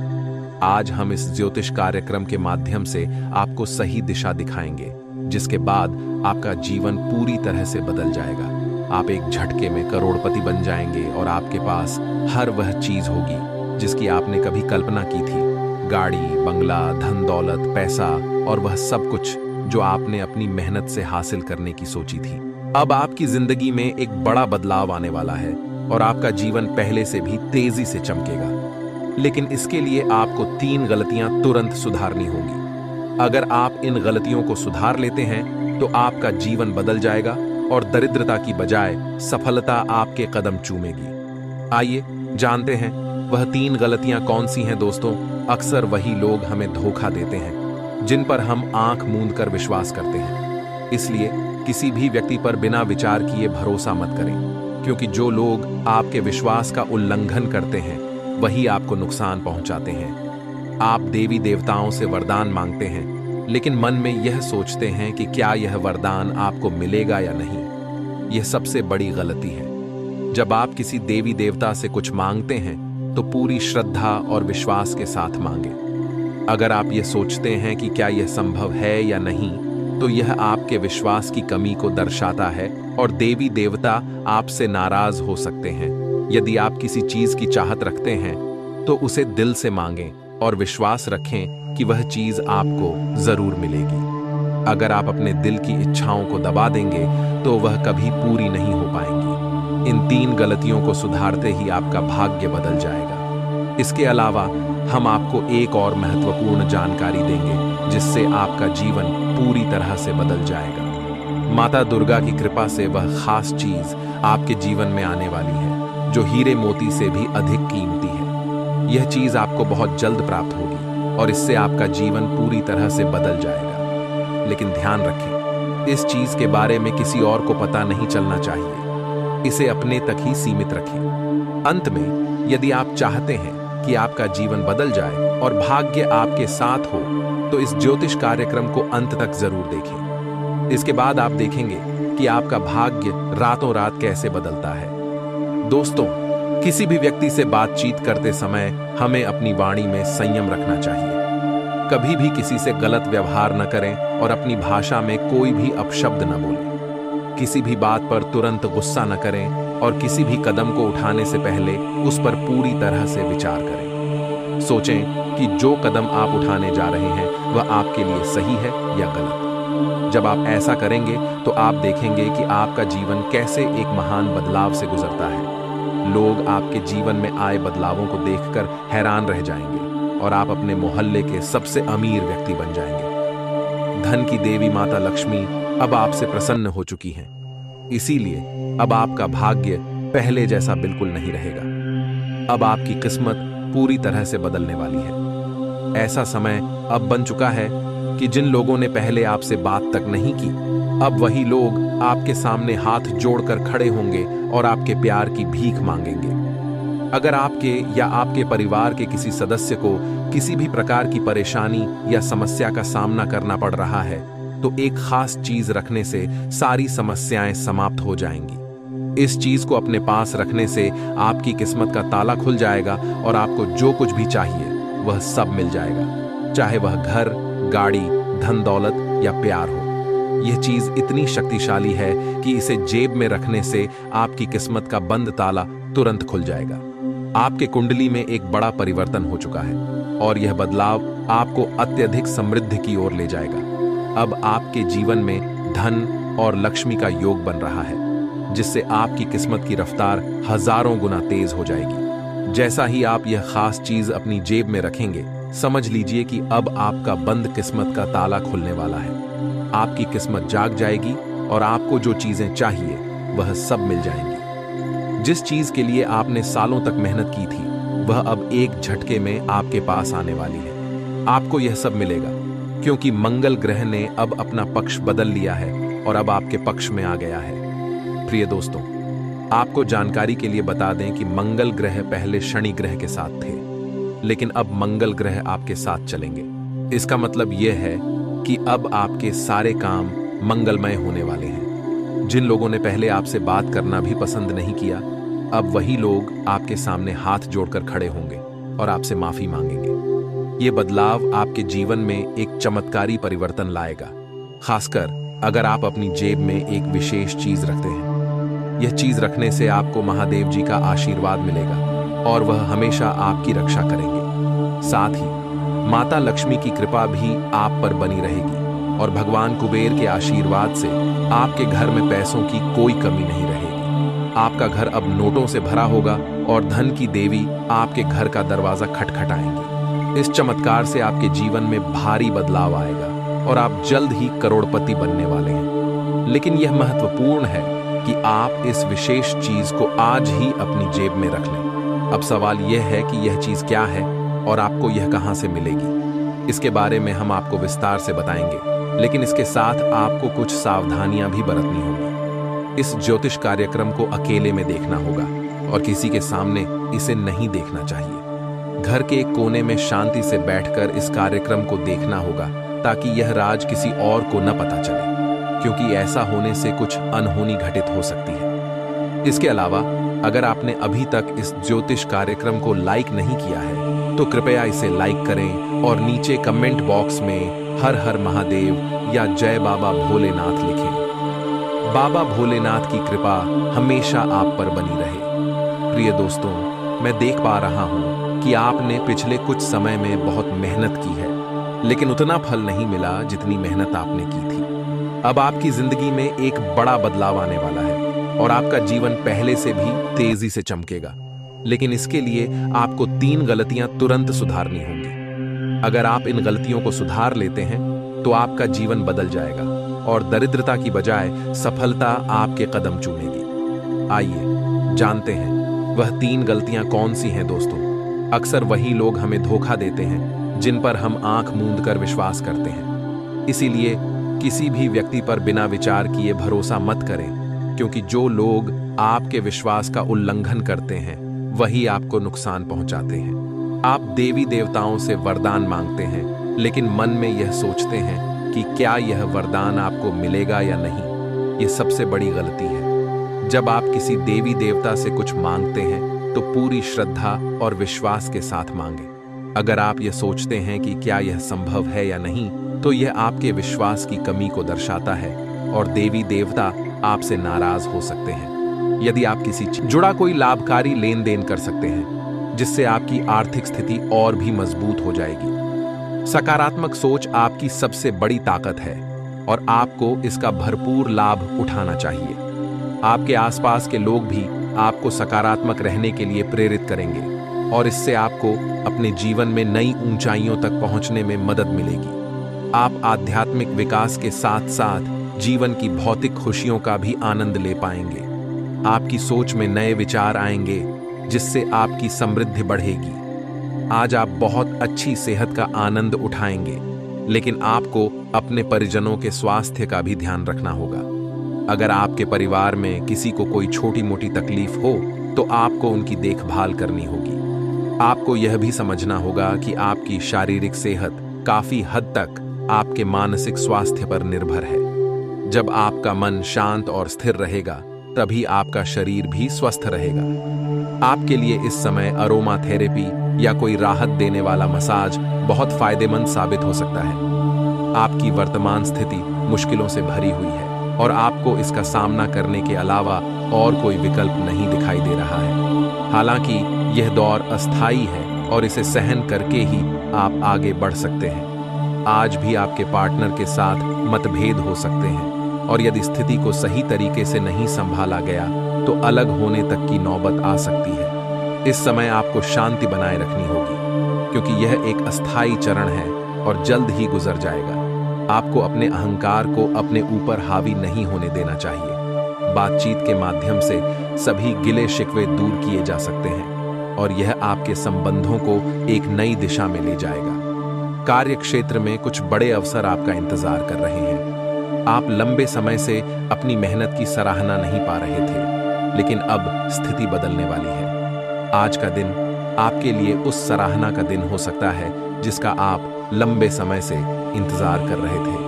आज हम इस ज्योतिष कार्यक्रम के माध्यम से आपको सही दिशा दिखाएंगे, जिसके बाद आपका जीवन पूरी तरह से बदल जाएगा। आप एक झटके में करोड़पति बन जाएंगे और आपके पास हर वह चीज होगी जिसकी आपने कभी कल्पना की थी। गाड़ी, बंगला, धन दौलत, पैसा और वह सब कुछ जो आपने अपनी मेहनत से हासिल करने की सोची थी। अब आपकी जिंदगी में एक बड़ा बदलाव आने वाला है और आपका जीवन पहले से भी तेजी से चमकेगा। लेकिन इसके लिए आपको 3 गलतियां तुरंत सुधारनी होंगी। अगर आप इन गलतियों को सुधार लेते हैं तो आपका जीवन बदल जाएगा और दरिद्रता की बजाय सफलता आपके कदम चूमेगी। आइए जानते हैं वह 3 गलतियां कौन सी हैं। दोस्तों, अक्सर वही लोग हमें धोखा देते हैं जिन पर हम आंख मूंद कर विश्वास करते हैं। इसलिए किसी भी व्यक्ति पर बिना विचार किए भरोसा मत करें, क्योंकि जो लोग आपके विश्वास का उल्लंघन करते हैं वही आपको नुकसान पहुंचाते हैं। आप देवी देवताओं से वरदान मांगते हैं, लेकिन मन में यह सोचते हैं कि क्या यह वरदान आपको मिलेगा या नहीं। यह सबसे बड़ी गलती है। जब आप किसी देवी देवता से कुछ मांगते हैं तो पूरी श्रद्धा और विश्वास के साथ मांगें। अगर आप ये सोचते हैं कि क्या यह संभव है या नहीं, तो यह आपके विश्वास की कमी को दर्शाता है और देवी देवता आपसे नाराज हो सकते हैं। यदि आप किसी चीज की चाहत रखते हैं तो उसे दिल से मांगें और विश्वास रखें कि वह चीज आपको जरूर मिलेगी। अगर आप अपने दिल की इच्छाओं को दबा देंगे तो वह कभी पूरी नहीं हो पाएंगी। इन 3 गलतियों को सुधारते ही आपका भाग्य बदल जाएगा। इसके अलावा हम आपको एक और महत्वपूर्ण जानकारी देंगे जिससे आपका जीवन पूरी तरह से बदल जाएगा। माता दुर्गा की कृपा से वह खास चीज आपके जीवन में आने वाली है जो हीरे मोती से भी अधिक कीमती है। यह चीज आपको बहुत जल्द प्राप्त होगी और इससे आपका जीवन पूरी तरह से बदल जाएगा। लेकिन ध्यान रखें, इस चीज के बारे में किसी और को पता नहीं चलना चाहिए। इसे अपने तक ही सीमित रखें। अंत में, यदि आप चाहते हैं कि आपका जीवन बदल जाए और भाग्य आपके साथ हो, तो इस ज्योतिष कार्यक्रम को अंत तक जरूर देखें। इसके बाद आप देखेंगे कि आपका भाग्य रातों रात कैसे बदलता है। दोस्तों, किसी भी व्यक्ति से बातचीत करते समय हमें अपनी वाणी में संयम रखना चाहिए। कभी भी किसी से गलत व्यवहार न करें और अपनी भाषा में कोई भी अपशब्द न बोलें। किसी भी बात पर तुरंत गुस्सा न करें और किसी भी कदम को उठाने से पहले उस पर पूरी तरह से विचार करें। सोचें कि जो कदम आप उठाने जा रहे हैं वह आपके लिए सही है या गलत। जब आप ऐसा करेंगे तो आप देखेंगे कि आपका जीवन कैसे एक महान बदलाव से गुजरता है। लोग आपके जीवन में आए बदलावों को देखकर हैरान रह जाएंगे और आप अपने मोहल्ले के सबसे अमीर व्यक्ति बन जाएंगे। धन की देवी माता लक्ष्मी अब आपसे प्रसन्न हो चुकी हैं। इसीलिए अब आपका भाग्य पहले जैसा बिल्कुल नहीं रहेगा। अब आपकी किस्मत पूरी तरह से बदलने वाली है। ऐसा समय अब बन चुका है कि जिन लोगों ने पहले आपसे बात तक नहीं की, अब वही लोग आपके सामने हाथ जोड़कर खड़े होंगे और आपके प्यार की भीख मांगेंगे। अगर आपके या आपके परिवार के किसी सदस्य को किसी भी प्रकार की परेशानी या समस्या का सामना करना पड़ रहा है, तो एक खास चीज रखने से सारी समस्याएं समाप्त हो जाएंगी। इस चीज को अपने पास रखने से आपकी किस्मत का ताला खुल जाएगा और आपको जो कुछ भी चाहिए वह सब मिल जाएगा, चाहे वह घर, गाड़ी, धन दौलत या प्यार हो। यह चीज इतनी शक्तिशाली है कि इसे जेब में रखने से आपकी किस्मत का बंद ताला तुरंत खुल जाएगा। आपके कुंडली में एक बड़ा परिवर्तन हो चुका है और यह बदलाव आपको अत्यधिक समृद्धि की ओर ले जाएगा। अब आपके जीवन में धन और लक्ष्मी का योग बन रहा है, जिससे आपकी किस्मत की रफ्तार हजारों गुना तेज हो जाएगी। जैसा ही आप यह खास चीज अपनी जेब में रखेंगे, समझ लीजिए कि अब आपका बंद किस्मत का ताला खुलने वाला है। आपकी किस्मत जाग जाएगी और आपको जो चीजें चाहिए वह सब मिल जाएंगी। जिस चीज के लिए आपने सालों तक मेहनत की थी, वह अब एक झटके में आपके पास आने वाली है। आपको यह सब मिलेगा क्योंकि मंगल ग्रह ने अब अपना पक्ष बदल लिया है और अब आपके पक्ष में आ गया है। प्रिय दोस्तों, आपको जानकारी के लिए बता दें कि मंगल ग्रह पहले शनि ग्रह के साथ थे, लेकिन अब मंगल ग्रह आपके साथ चलेंगे। इसका मतलब यह है कि अब आपके सारे काम मंगलमय होने वाले हैं। जिन लोगों ने पहले आपसे बात करना भी पसंद नहीं किया, अब वही लोग आपके सामने हाथ जोड़कर खड़े होंगे और आपसे माफी मांगेंगे। ये बदलाव आपके जीवन में एक चमत्कारी परिवर्तन लाएगा, खासकर अगर आप अपनी जेब में एक विशेष चीज रखते हैं। यह चीज रखने से आपको महादेव जी का आशीर्वाद मिलेगा और वह हमेशा आपकी रक्षा करेंगे। साथ ही माता लक्ष्मी की कृपा भी आप पर बनी रहेगी और भगवान कुबेर के आशीर्वाद से आपके घर में पैसों की कोई कमी नहीं रहेगी। आपका घर अब नोटों से भरा होगा और धन की देवी आपके घर का दरवाजा खटखटाएंगी। इस चमत्कार से आपके जीवन में भारी बदलाव आएगा और आप जल्द ही करोड़पति बनने वाले हैं। लेकिन यह महत्वपूर्ण है कि आप इस विशेष चीज को आज ही अपनी जेब में रख लें। अब सवाल यह है कि यह चीज क्या है और आपको यह कहां से मिलेगी। इसके बारे में हम आपको विस्तार से बताएंगे, लेकिन इसके साथ आपको कुछ सावधानियां भी बरतनी होंगी। इस ज्योतिष कार्यक्रम को अकेले में देखना होगा और किसी के सामने इसे नहीं देखना चाहिए। घर के एक कोने में शांति से बैठकर इस कार्यक्रम को देखना होगा, ताकि यह राज किसी और को न पता चले, क्योंकि ऐसा होने से कुछ अनहोनी घटित हो सकती है। इसके अलावा अगर आपने अभी तक इस ज्योतिष कार्यक्रम को लाइक नहीं किया है तो कृपया इसे लाइक करें और नीचे कमेंट बॉक्स में हर हर महादेव या जय बाबा भोलेनाथ लिखें। बाबा भोलेनाथ की कृपा हमेशा आप पर बनी रहे। प्रिय दोस्तों, मैं देख पा रहा हूं कि आपने पिछले कुछ समय में बहुत मेहनत की है, लेकिन उतना फल नहीं मिला जितनी मेहनत आपने की थी। अब आपकी जिंदगी में एक बड़ा बदलाव आने वाला है और आपका जीवन पहले से भी तेजी से चमकेगा। लेकिन इसके लिए आपको 3 गलतियां तुरंत सुधारनी होंगी। अगर आप इन गलतियों को सुधार लेते हैं तो आपका जीवन बदल जाएगा और दरिद्रता की बजाय सफलता आपके कदम चूमेगी। आइए जानते हैं वह 3 गलतियां कौन सी हैं दोस्तों। अक्सर वही लोग हमें धोखा देते हैं जिन पर हम आंख मूंद कर विश्वास करते हैं। इसीलिए किसी भी व्यक्ति पर बिना विचार किए भरोसा मत करें, क्योंकि जो लोग आपके विश्वास का उल्लंघन करते हैं वही आपको नुकसान पहुंचाते हैं। आप देवी देवताओं से वरदान मांगते हैं, लेकिन मन में यह सोचते हैं कि क्या यह वरदान आपको मिलेगा या नहीं। यह सबसे बड़ी गलती है। जब आप किसी देवी देवता से कुछ मांगते हैं तो पूरी श्रद्धा और विश्वास के साथ मांगें। अगर आप यह सोचते हैं कि क्या यह संभव है या नहीं, तो यह आपके विश्वास की कमी को दर्शाता है और देवी देवता आपसे नाराज हो सकते हैं। यदि आप किसी जुड़ा कोई लाभकारी लेन देन कर सकते हैं जिससे आपकी आर्थिक स्थिति और भी मजबूत हो जाएगी। सकारात्मक सोच आपकी सबसे बड़ी ताकत है और आपको इसका भरपूर लाभ उठाना चाहिए। आपके आसपास के लोग भी आपको सकारात्मक रहने के लिए प्रेरित करेंगे और इससे आपको अपने जीवन में नई ऊंचाइयों तक पहुंचने में मदद मिलेगी। आप आध्यात्मिक विकास के साथ साथ जीवन की भौतिक खुशियों का भी आनंद ले पाएंगे। आपकी सोच में नए विचार आएंगे जिससे आपकी समृद्धि बढ़ेगी। आज आप बहुत अच्छी सेहत का आनंद उठाएंगे, लेकिन आपको अपने परिजनों के स्वास्थ्य का भी ध्यान रखना होगा। अगर आपके परिवार में किसी को कोई छोटी मोटी तकलीफ हो तो आपको उनकी देखभाल करनी होगी। आपको यह भी समझना होगा कि आपकी शारीरिक सेहत काफी हद तक आपके मानसिक स्वास्थ्य पर निर्भर है। जब आपका मन शांत और स्थिर रहेगा तभी आपका शरीर भी स्वस्थ रहेगा। आपके लिए इस समय अरोमा थेरेपी या कोई राहत देने वाला मसाज बहुत फायदेमंद साबित हो सकता है। आपकी वर्तमान स्थिति मुश्किलों से भरी हुई है और आपको इसका सामना करने के अलावा और कोई विकल्प नहीं दिखाई दे रहा है। हालांकि यह दौर अस्थायी है और इसे सहन करके ही आप आगे बढ़ सकते हैं। आज भी आपके पार्टनर के साथ मतभेद हो सकते हैं और यदि स्थिति को सही तरीके से नहीं संभाला गया तो अलग होने तक की नौबत आ सकती है। इस समय आपको शांति बनाए रखनी होगी, क्योंकि यह एक अस्थायी चरण है और जल्द ही गुजर जाएगा। आपको अपने अहंकार को अपने ऊपर हावी नहीं होने देना चाहिए। बातचीत के माध्यम से सभी गिले शिकवे दूर किए जा सकते हैं और यह आपके संबंधों को एक नई दिशा में ले जाएगा। कार्य क्षेत्र में कुछ बड़े अवसर आपका इंतजार कर रहे हैं। आप लंबे समय से अपनी मेहनत की सराहना नहीं पा रहे थे, लेकिन अब स्थिति बदलने वाली है। आज का दिन आपके लिए उस सराहना का दिन हो सकता है जिसका आप लंबे समय से इंतजार कर रहे थे।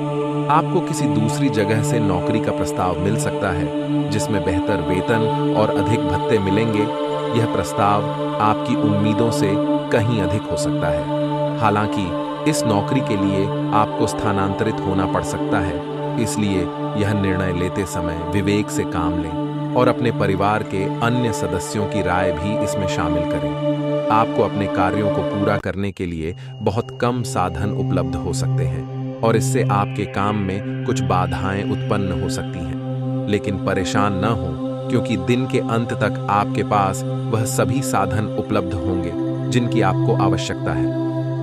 आपको किसी दूसरी जगह से नौकरी का प्रस्ताव मिल सकता है जिसमें बेहतर वेतन और अधिक भत्ते मिलेंगे। यह प्रस्ताव आपकी उम्मीदों से कहीं अधिक हो सकता है। हालांकि इस नौकरी के लिए आपको स्थानांतरित होना पड़ सकता है, इसलिए यह निर्णय लेते समय विवेक से काम लें और अपने परिवार के अन्य सदस्यों की राय भी इसमें शामिल करें। आपको अपने कार्यों को पूरा करने के लिए बहुत कम साधन उपलब्ध हो सकते हैं और इससे आपके काम में कुछ बाधाएं उत्पन्न हो सकती हैं। लेकिन परेशान न हो, क्योंकि दिन के अंत तक आपके पास वह सभी साधन उपलब्ध होंगे जिनकी आपको आवश्यकता है।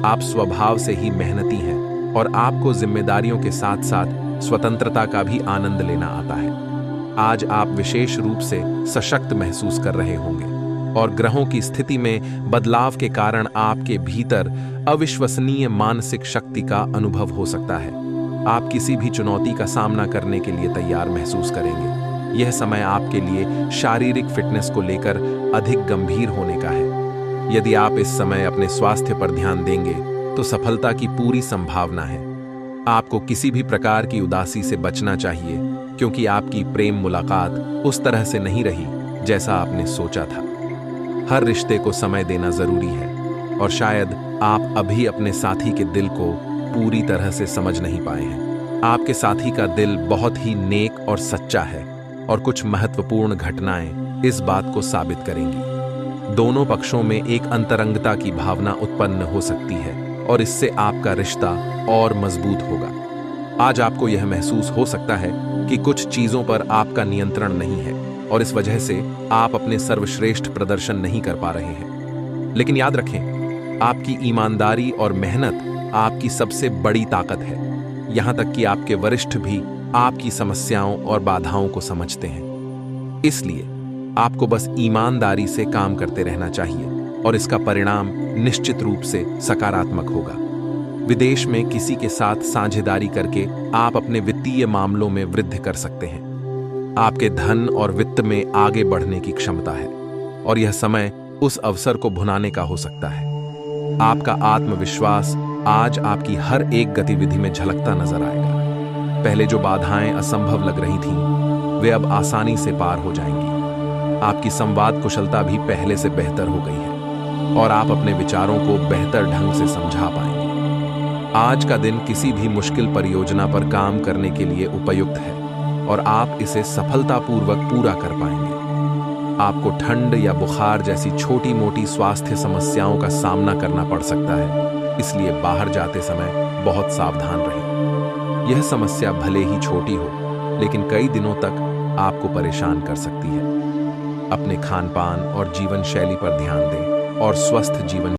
आप स्वभाव से ही मेहनती हैं और आपको जिम्मेदारियों के साथ साथ स्वतंत्रता का भी आनंद लेना आता है। आज आप विशेष रूप से सशक्त महसूस कर रहे होंगे और ग्रहों की स्थिति में बदलाव के कारण आपके भीतर अविश्वसनीय मानसिक शक्ति का अनुभव हो सकता है। आप किसी भी चुनौती का सामना करने के लिए तैयार महसूस करेंगे। यह समय आपके लिए शारीरिक फिटनेस को लेकर अधिक गंभीर होने का है। यदि आप इस समय अपने स्वास्थ्य पर ध्यान देंगे तो सफलता की पूरी संभावना है। आपको किसी भी प्रकार की उदासी से बचना चाहिए, क्योंकि आपकी प्रेम मुलाकात उस तरह से नहीं रही जैसा आपने सोचा था। हर रिश्ते को समय देना जरूरी है, और शायद आप अभी अपने साथी के दिल को पूरी तरह से समझ नहीं पाए हैं। आपके साथी का दिल बहुत ही नेक और सच्चा है, और कुछ महत्वपूर्ण घटनाएं इस बात को साबित करेंगी। दोनों पक्षों में एक अंतरंगता की भावना उत्पन्न हो सकती है, और इससे आपका रिश्ता और मजबूत होगा। आज आपको यह महसूस हो सकता है कि कुछ चीजों पर आपका नियंत्रण नहीं है, और इस वजह से आप अपने सर्वश्रेष्ठ प्रदर्शन नहीं कर पा रहे हैं। लेकिन याद रखें, आपकी ईमानदारी और मेहनत आपकी सबसे बड़ी ताकत है। यहां तक कि आपके वरिष्ठ भी आपकी समस्याओं और बाधाओं को समझते हैं। इसलिए आपको बस ईमानदारी से काम करते रहना चाहिए, और इसका परिणाम निश्चित रूप से सकारात्मक होगा। विदेश में किसी के साथ साझेदारी करके आप अपने वित्तीय मामलों में वृद्धि कर सकते हैं। आपके धन और वित्त में आगे बढ़ने की क्षमता है, और यह समय उस अवसर को भुनाने का हो सकता है। आपका आत्मविश्वास आज आपकी हर एक गतिविधि में झलकता नजर आएगा। पहले जो बाधाएं असंभव लग रही थीं, वे अब आसानी से पार हो जाएंगी। आपकी संवाद कुशलता भी पहले से बेहतर हो गई है, और आप अपने विचारों को बेहतर ढंग से समझा पाएंगे। आज का दिन किसी भी मुश्किल परियोजना पर काम करने के लिए उपयुक्त है, और आप इसे सफलतापूर्वक पूरा कर पाएंगे। आपको ठंड या बुखार जैसी छोटी मोटी स्वास्थ्य समस्याओं का सामना करना पड़ सकता है, इसलिए बाहर जाते समय बहुत सावधान रहें। यह समस्या भले ही छोटी हो, लेकिन कई दिनों तक आपको परेशान कर सकती है। अपने खान पान और जीवन शैली पर ध्यान दें, और स्वस्थ जीवन